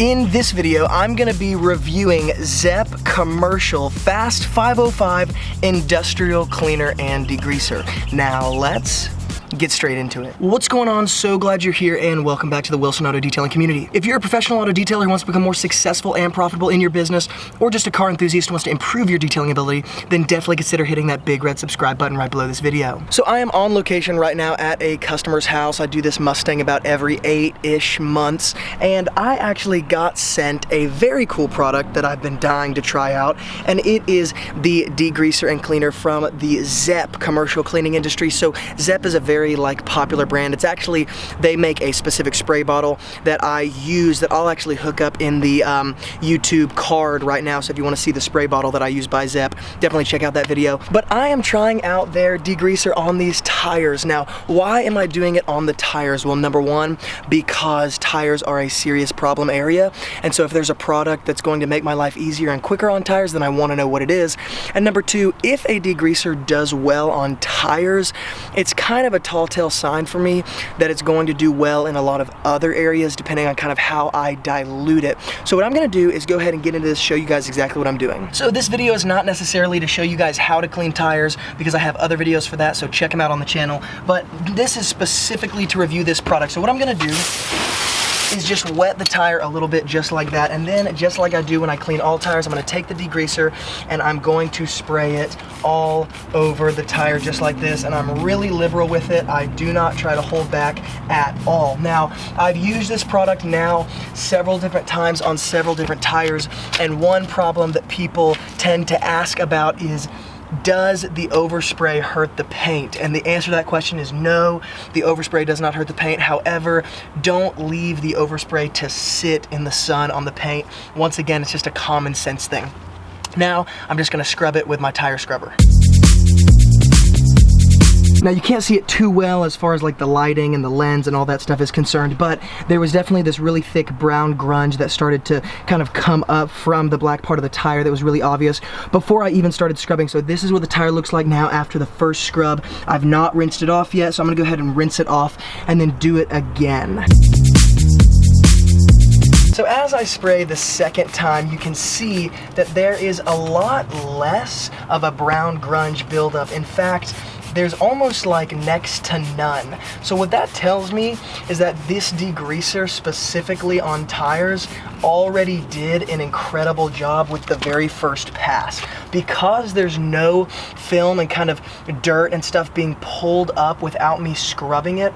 In this video, I'm gonna be reviewing ZEP Commercial Fast 505 Industrial Cleaner and Degreaser. Now let's get straight into it. What's going on? So glad you're here and welcome back to the Wilson Auto Detailing community. If you're a professional auto detailer who wants to become more successful and profitable in your business, or just a car enthusiast who wants to improve your detailing ability, then definitely consider hitting that big red subscribe button right below this video. So I am on location right now at a customer's house. I do this Mustang about every 8-ish months, and I actually got sent a very cool product that I've been dying to try out, and it is the degreaser and cleaner from the ZEP commercial cleaning industry. So ZEP is a very popular brand. It's actually, they make a specific spray bottle that I use that I'll actually hook up in the YouTube card right now. So if you want to see the spray bottle that I use by ZEP, definitely check out that video. But I am trying out their degreaser on these tires. Now, why am I doing it on the tires? Well, number one, because tires are a serious problem area. And so if there's a product that's going to make my life easier and quicker on tires, then I want to know what it is. And number two, if a degreaser does well on tires, it's kind of a telltale sign for me that it's going to do well in a lot of other areas depending on kind of how I dilute it. So what I'm gonna do is go ahead and get into this, show you guys exactly what I'm doing. So this video is not necessarily to show you guys how to clean tires because I have other videos for that, so check them out on the channel, but this is specifically to review this product. So what I'm gonna do is just wet the tire a little bit just like that, and then just like I do when I clean all tires, I'm gonna take the degreaser and I'm going to spray it all over the tire just like this, and I'm really liberal with it. I do not try to hold back at all. Now, I've used this product now several different times on several different tires, and one problem that people tend to ask about is, does the overspray hurt the paint? And the answer to that question is no, the overspray does not hurt the paint. However, don't leave the overspray to sit in the sun on the paint. Once again, it's just a common sense thing. Now, I'm just gonna scrub it with my tire scrubber. Now you can't see it too well as far as like the lighting and the lens and all that stuff is concerned, but there was definitely this really thick brown grunge that started to kind of come up from the black part of the tire that was really obvious before I even started scrubbing. So this is what the tire looks like now after the first scrub. I've not rinsed it off yet, so I'm gonna go ahead and rinse it off and then do it again. So as I spray the second time, you can see that there is a lot less of a brown grunge buildup. In fact, there's almost like next to none. So what that tells me is that this degreaser specifically on tires already did an incredible job with the very first pass. Because there's no film and kind of dirt and stuff being pulled up without me scrubbing it,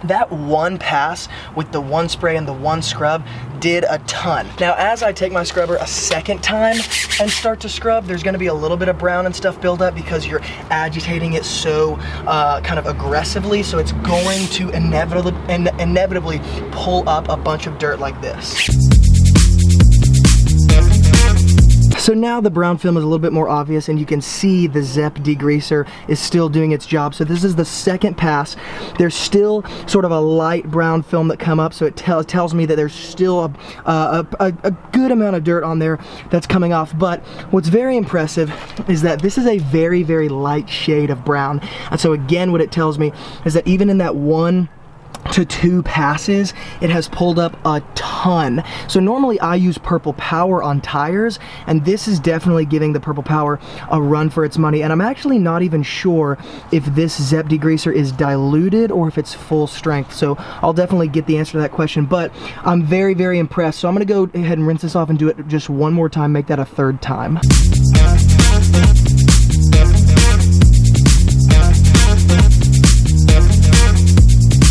that one pass with the one spray and the one scrub did a ton. Now, as I take my scrubber a second time and start to scrub, there's gonna be a little bit of brown and stuff build up because you're agitating it so kind of aggressively, so it's going to inevitably pull up a bunch of dirt like this. So now the brown film is a little bit more obvious and you can see the ZEP degreaser is still doing its job. So this is the second pass. There's still sort of a light brown film that come up, so it tells me that there's still a good amount of dirt on there that's coming off. But what's very impressive is that this is a very, very light shade of brown. And so again, what it tells me is that even in that 1 to 2 passes, it has pulled up a ton. So normally I use Purple Power on tires, and this is definitely giving the Purple Power a run for its money. And I'm actually not even sure if this ZEP degreaser is diluted or if it's full strength. So I'll definitely get the answer to that question, but I'm very, very impressed. So I'm gonna go ahead and rinse this off and do it just one more time, make that a third time.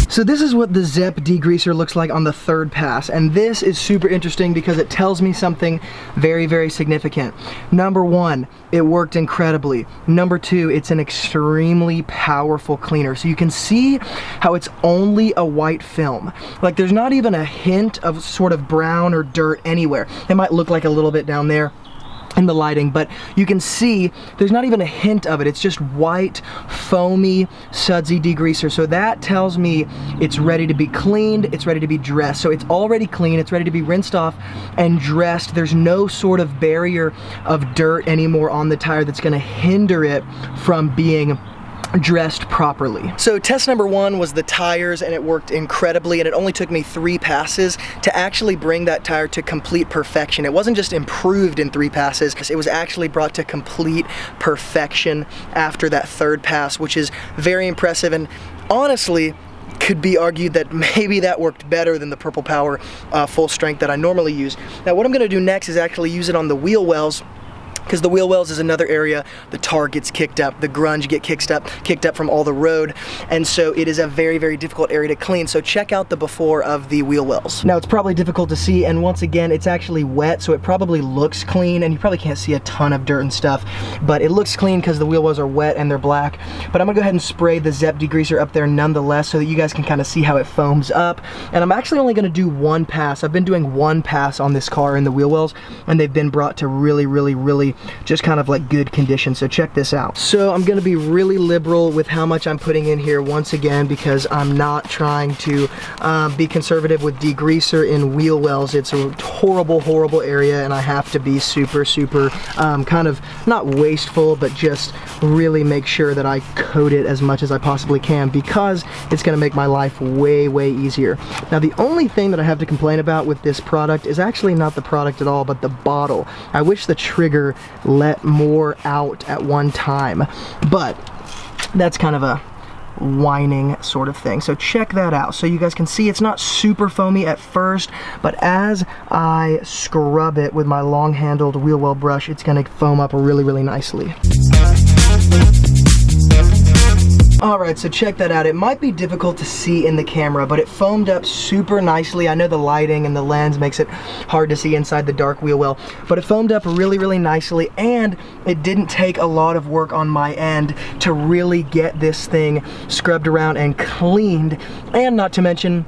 So this is what the ZEP degreaser looks like on the third pass, and this is super interesting because it tells me something very, very significant. Number one, it worked incredibly. Number two, it's an extremely powerful cleaner. So you can see how it's only a white film. Like there's not even a hint of sort of brown or dirt anywhere. It might look like a little bit down there in the lighting, but you can see there's not even a hint of it. It's just white, foamy, sudsy degreaser. So that tells me it's ready to be cleaned, it's ready to be dressed. So it's already clean, it's ready to be rinsed off and dressed. There's no sort of barrier of dirt anymore on the tire that's gonna hinder it from being dressed properly. So test number 1 was the tires, and it worked incredibly, and it only took me 3 passes to actually bring that tire to complete perfection. It wasn't just improved in 3 passes, it was actually brought to complete perfection after that 3rd pass, which is very impressive, and honestly could be argued that maybe that worked better than the Purple Power full strength that I normally use. Now what I'm going to do next is actually use it on the wheel wells, because the wheel wells is another area the tar gets kicked up, the grunge get kicked up from all the road, and so it is a very, very difficult area to clean. So check out the before of the wheel wells. Now it's probably difficult to see, and once again it's actually wet, so it probably looks clean, and you probably can't see a ton of dirt and stuff, but it looks clean because the wheel wells are wet and they're black. But I'm gonna go ahead and spray the ZEP Degreaser up there nonetheless, so that you guys can kind of see how it foams up. And I'm actually only gonna do 1 pass. I've been doing 1 pass on this car in the wheel wells, and they've been brought to really, really, really just kind of like good condition. So check this out. So I'm gonna be really liberal with how much I'm putting in here once again, because I'm not trying to be conservative with degreaser in wheel wells. It's a horrible, horrible area, and I have to be super, super kind of not wasteful, but just really make sure that I coat it as much as I possibly can, because it's gonna make my life way, way easier. Now the only thing that I have to complain about with this product is actually not the product at all, but the bottle. I wish the trigger let more out at one time, but that's kind of a whining sort of thing. So check that out. So you guys can see it's not super foamy at first, but as I scrub it with my long-handled wheel well brush, it's gonna foam up really, really nicely. Alright, so check that out. It might be difficult to see in the camera, but it foamed up super nicely. I know the lighting and the lens makes it hard to see inside the dark wheel well, but it foamed up really, really nicely, and it didn't take a lot of work on my end to really get this thing scrubbed around and cleaned, and not to mention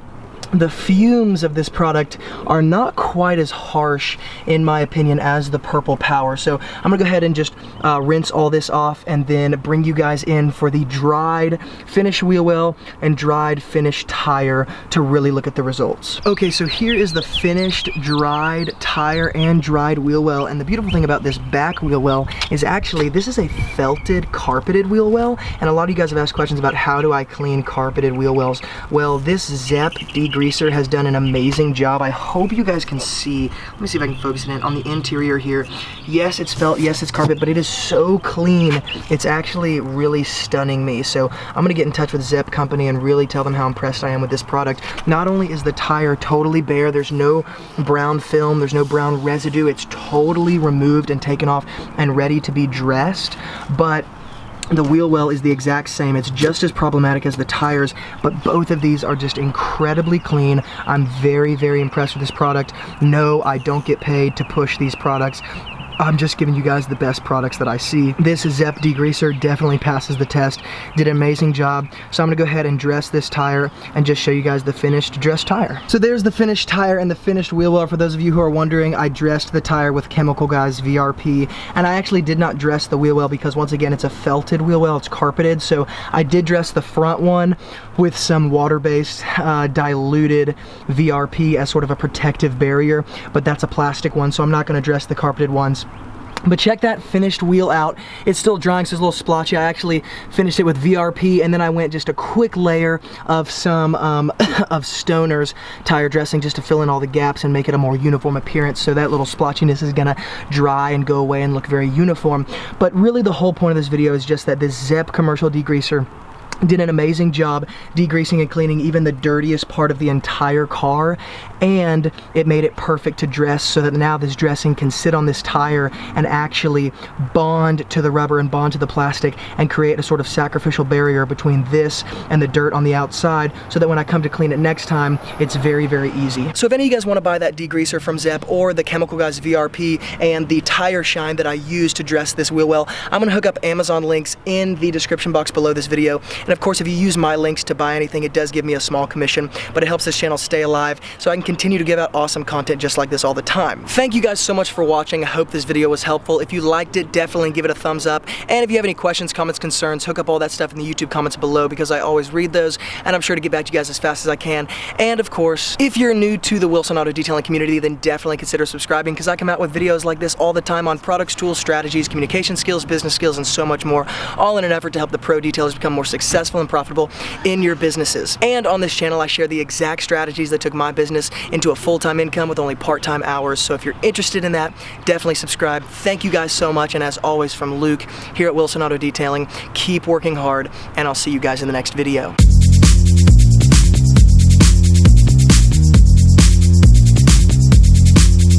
the fumes of this product are not quite as harsh, in my opinion, as the Purple Power. So I'm gonna go ahead and just rinse all this off, and then bring you guys in for the dried finish wheel well and dried finish tire to really look at the results. Okay, so here is the finished dried tire and dried wheel well, and the beautiful thing about this back wheel well is actually this is a felted carpeted wheel well, and a lot of you guys have asked questions about how do I clean carpeted wheel wells. Well, this ZEP Degreaser has done an amazing job. I hope you guys can see. Let me see if I can focus it in on the interior here. Yes, it's felt, yes, it's carpet, but it is so clean. It's actually really stunning me. So I'm gonna get in touch with ZEP Company and really tell them how impressed I am with this product. Not only is the tire totally bare, there's no brown film, there's no brown residue, it's totally removed and taken off and ready to be dressed, but the wheel well is the exact same. It's just as problematic as the tires, but both of these are just incredibly clean. I'm very, very impressed with this product. No, I don't get paid to push these products. I'm just giving you guys the best products that I see. This ZEP Degreaser definitely passes the test. Did an amazing job. So I'm gonna go ahead and dress this tire and just show you guys the finished dressed tire. So there's the finished tire and the finished wheel well. For those of you who are wondering, I dressed the tire with Chemical Guys VRP, and I actually did not dress the wheel well because once again, it's a felted wheel well, it's carpeted. So I did dress the front one with some water-based diluted VRP as sort of a protective barrier, but that's a plastic one, so I'm not gonna dress the carpeted ones. But check that finished wheel out. It's still drying, so it's a little splotchy. I actually finished it with VRP, and then I went just a quick layer of some of Stoner's tire dressing just to fill in all the gaps and make it a more uniform appearance, so that little splotchiness is gonna dry and go away and look very uniform. But really the whole point of this video is just that this ZEP commercial degreaser did an amazing job degreasing and cleaning even the dirtiest part of the entire car, and it made it perfect to dress, so that now this dressing can sit on this tire and actually bond to the rubber and bond to the plastic and create a sort of sacrificial barrier between this and the dirt on the outside, so that when I come to clean it next time, it's very, very easy. So if any of you guys want to buy that degreaser from ZEP or the Chemical Guys VRP and the tire shine that I use to dress this wheel well, I'm gonna hook up Amazon links in the description box below this video. And And of course, if you use my links to buy anything, it does give me a small commission, but it helps this channel stay alive so I can continue to give out awesome content just like this all the time. Thank you guys so much for watching. I hope this video was helpful. If you liked it, definitely give it a thumbs up. And if you have any questions, comments, concerns, hook up all that stuff in the YouTube comments below because I always read those and I'm sure to get back to you guys as fast as I can. And of course, if you're new to the Wilson Auto Detailing community, then definitely consider subscribing because I come out with videos like this all the time on products, tools, strategies, communication skills, business skills, and so much more, all in an effort to help the pro detailers become more successful and profitable in your businesses. And on this channel, I share the exact strategies that took my business into a full-time income with only part-time hours. So if you're interested in that, definitely subscribe. Thank you guys so much. And as always, from Luke here at Wilson Auto Detailing, keep working hard, and I'll see you guys in the next video.